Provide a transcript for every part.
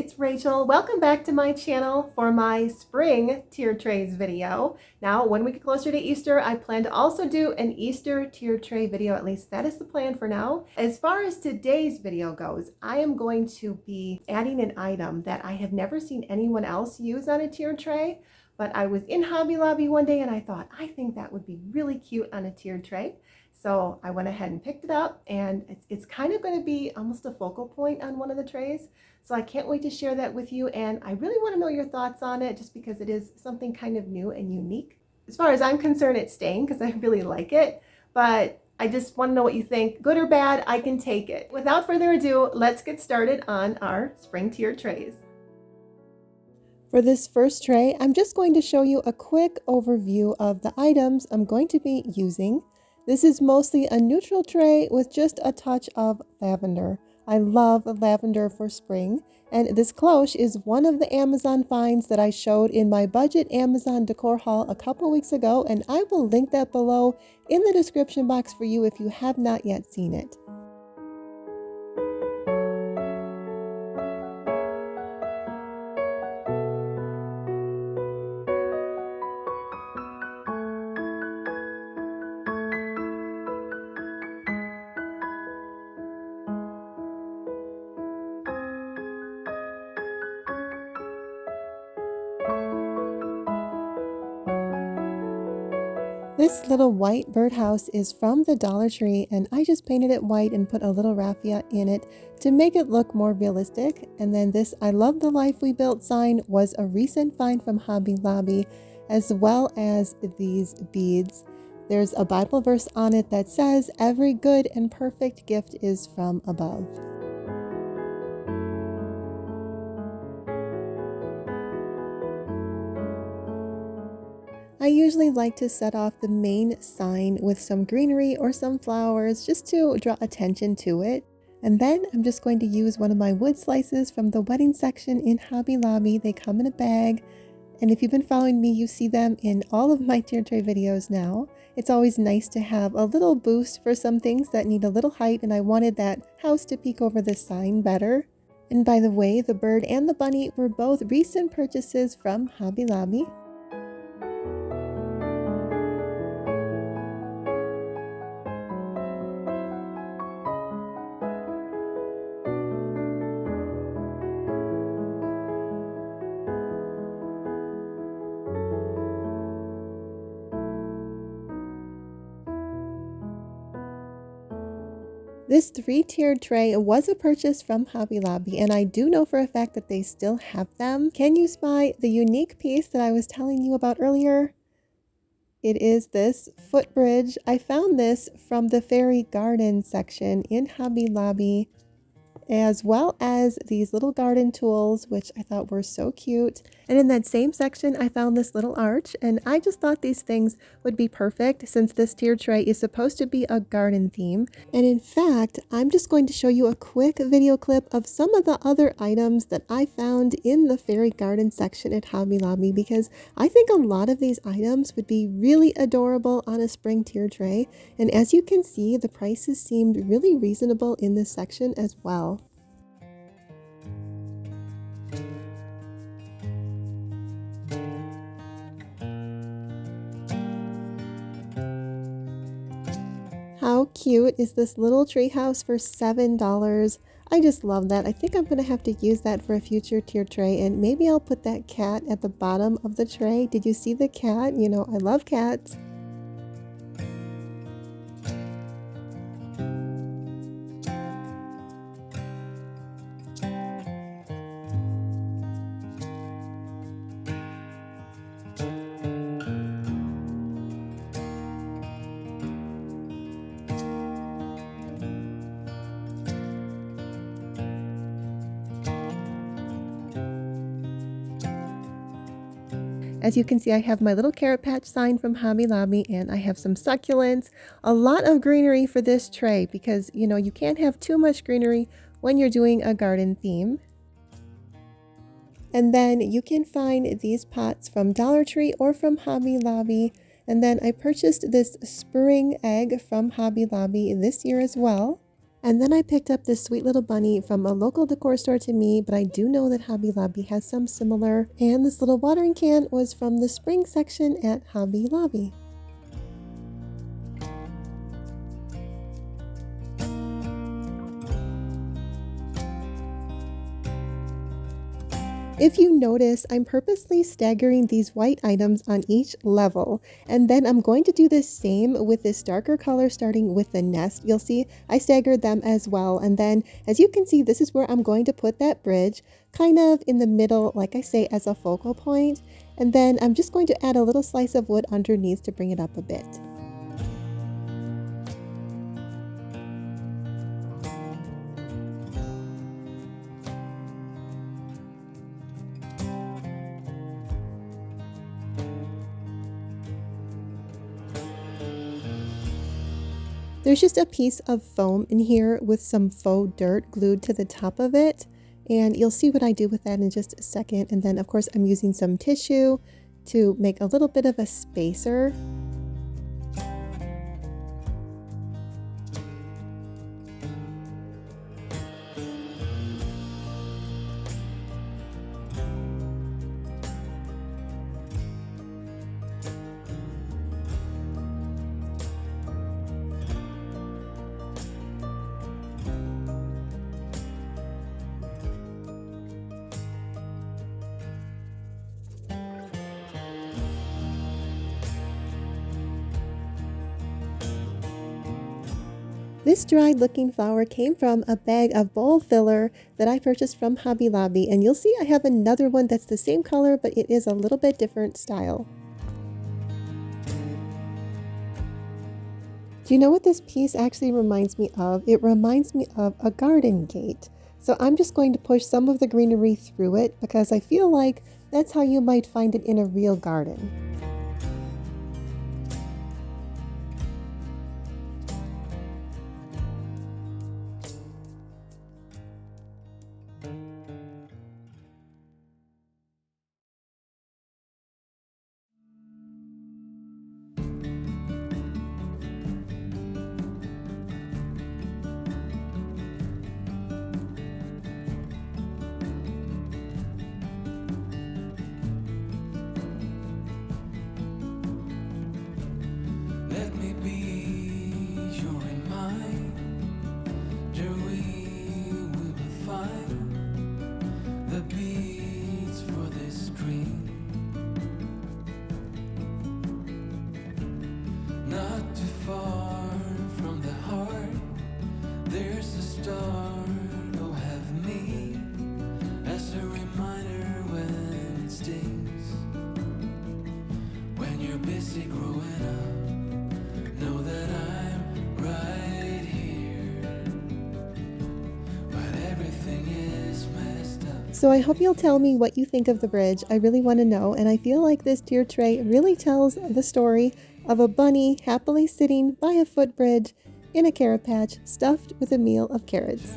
it's Rachel. Welcome back to my channel for my spring tiered trays video. Now, when we get closer to Easter, I plan to also do an Easter tiered tray video. At least that is the plan for now. As far as today's video goes, I am going to be adding an item that I have never seen anyone else use on a tiered tray. But I was in Hobby Lobby one day and I thought, I think that would be really cute on a tiered tray. So I went ahead and picked it up, and it's kind of going to be almost a focal point on one of the trays. So I can't wait to share that with you, and I really want to know your thoughts on it just because it is something kind of new and unique. As far as I'm concerned, it's staying because I really like it, but I just want to know what you think. Good or bad, I can take it. Without further ado, let's get started on our spring tiered trays. For this first tray, I'm just going to show you a quick overview of the items I'm going to be using. This is mostly a neutral tray with just a touch of lavender. I love lavender for spring, and this cloche is one of the Amazon finds that I showed in my budget Amazon decor haul a couple weeks ago, and I will link that below in the description box for you if you have not yet seen it. This little white birdhouse is from the Dollar Tree, and I just painted it white and put a little raffia in it to make it look more realistic. And then this I Love the Life We Built sign was a recent find from Hobby Lobby, as well as these beads. There's a Bible verse on it that says, "Every good and perfect gift is from above." I usually like to set off the main sign with some greenery or some flowers just to draw attention to it. And then I'm just going to use one of my wood slices from the wedding section in Hobby Lobby. They come in a bag. And if you've been following me, you see them in all of my tiered tray videos now. It's always nice to have a little boost for some things that need a little height, and I wanted that house to peek over the sign better. And by the way, the bird and the bunny were both recent purchases from Hobby Lobby. This 3-tiered tray was a purchase from Hobby Lobby, and I do know for a fact that they still have them. Can you spy the unique piece that I was telling you about earlier? It is this footbridge. I found this from the fairy garden section in Hobby Lobby, as well as these little garden tools, which I thought were so cute. And in that same section, I found this little arch, and I just thought these things would be perfect since this tiered tray is supposed to be a garden theme. And in fact, I'm just going to show you a quick video clip of some of the other items that I found in the fairy garden section at Hobby Lobby, because I think a lot of these items would be really adorable on a spring tiered tray. And as you can see, the prices seemed really reasonable in this section as well. How cute is this little tree house for $7? I just love that. I think I'm going to have to use that for a future tiered tray, and maybe I'll put that cat at the bottom of the tray. Did you see the cat? You know, I love cats. As you can see, I have my little carrot patch sign from Hobby Lobby, and I have some succulents, a lot of greenery for this tray because, you know, you can't have too much greenery when you're doing a garden theme. And then you can find these pots from Dollar Tree or from Hobby Lobby. And then I purchased this spring egg from Hobby Lobby this year as well. And then I picked up this sweet little bunny from a local decor store to me, but I do know that Hobby Lobby has some similar. And this little watering can was from the spring section at Hobby Lobby. If you notice, I'm purposely staggering these white items on each level, and then I'm going to do the same with this darker color starting with the nest. You'll see I staggered them as well, and then as you can see, this is where I'm going to put that bridge kind of in the middle, like I say, as a focal point, and then I'm just going to add a little slice of wood underneath to bring it up a bit. There's just a piece of foam in here with some faux dirt glued to the top of it, and you'll see what I do with that in just a second. And then of course I'm using some tissue to make a little bit of a spacer. This dried looking flower came from a bag of bowl filler that I purchased from Hobby Lobby, and you'll see I have another one that's the same color, but it is a little bit different style. Do you know what this piece actually reminds me of? It reminds me of a garden gate. So I'm just going to push some of the greenery through it because I feel like that's how you might find it in a real garden. So I hope you'll tell me what you think of the bridge. I really want to know, and I feel like this tier tray really tells the story of a bunny happily sitting by a footbridge in a carrot patch stuffed with a meal of carrots.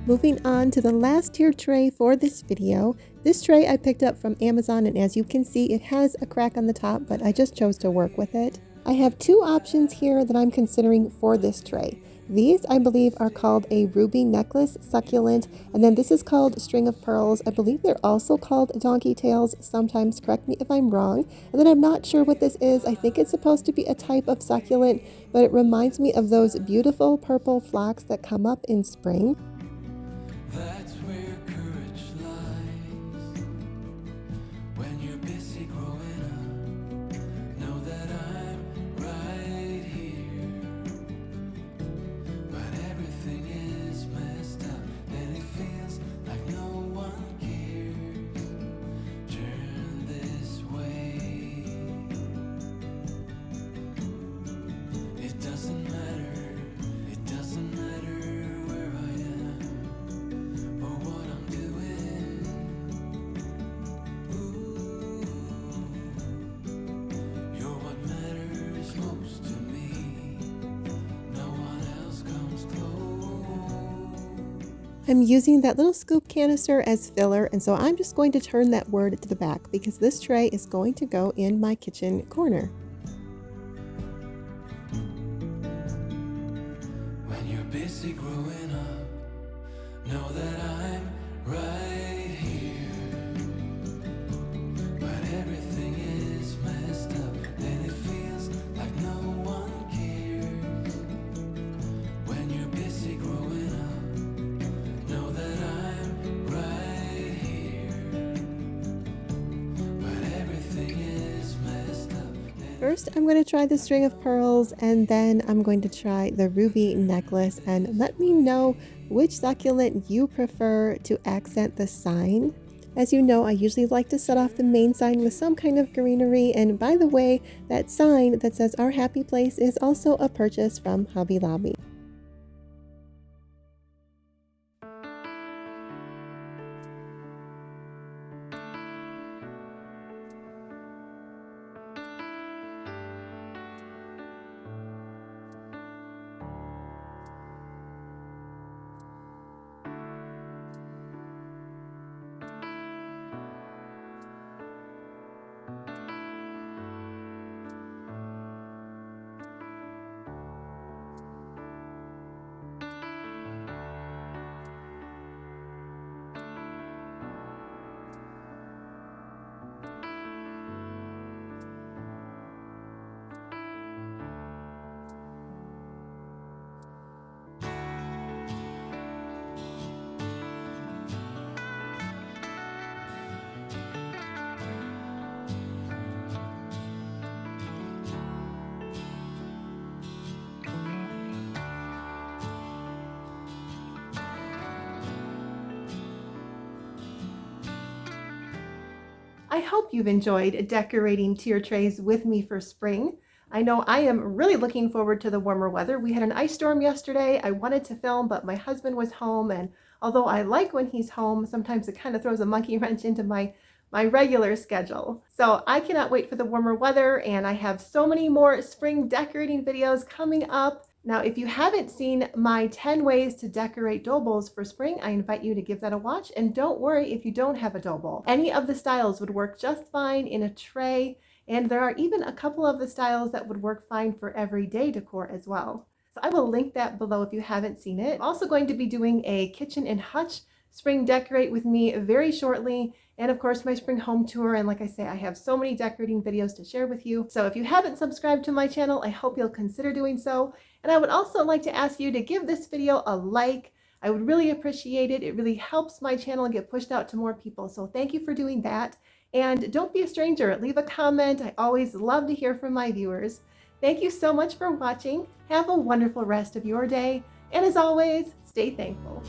Moving on to the last tier tray for this video. This tray I picked up from Amazon, and as you can see it has a crack on the top, but I just chose to work with it. I have two options here that I'm considering for this tray. These, I believe, are called a ruby necklace succulent, and then this is called string of pearls. I believe they're also called donkey tails sometimes, correct me if I'm wrong. And then I'm not sure what this is. I think it's supposed to be a type of succulent, but it reminds me of those beautiful purple phlox that come up in spring. That's where courage lies. When you're busy growing up, know that I'm right here. But everything is messed up, and it feels like no one cares. Turn this way. It doesn't matter. It doesn't matter where I am or what I'm doing. Ooh, you're what matters most to me. No one else comes close. I'm using that little scoop canister as filler, and so I'm just going to turn that word to the back because this tray is going to go in my kitchen corner. Know that I'm right here, but everything is messed up, and it feels like no one cares. When you're busy growing up, know that I'm right here, but everything is messed up. First, I'm going to try the string of pearls, and then I'm going to try the ruby necklace, and let me know which succulent you prefer to accent the sign. As you know, I usually like to set off the main sign with some kind of greenery, and by the way, that sign that says Our Happy Place is also a purchase from Hobby Lobby. I hope you've enjoyed decorating tier trays with me for spring. I know I am really looking forward to the warmer weather. We had an ice storm yesterday. I wanted to film, but my husband was home, and although I like when he's home, sometimes it kind of throws a monkey wrench into my regular schedule. So I cannot wait for the warmer weather, and I have so many more spring decorating videos coming up. Now, if you haven't seen my 10 ways to decorate dough bowls for spring, I invite you to give that a watch. And don't worry if you don't have a dough bowl. Any of the styles would work just fine in a tray. And there are even a couple of the styles that would work fine for everyday decor as well. So I will link that below if you haven't seen it. I'm also going to be doing a kitchen and hutch spring decorate with me very shortly, and of course my spring home tour. And like I say, I have so many decorating videos to share with you. So if you haven't subscribed to my channel, I hope you'll consider doing so. And I would also like to ask you to give this video a like. I would really appreciate it. It really helps my channel get pushed out to more people. So thank you for doing that. And don't be a stranger. Leave a comment. I always love to hear from my viewers. Thank you so much for watching. Have a wonderful rest of your day. And as always, stay thankful.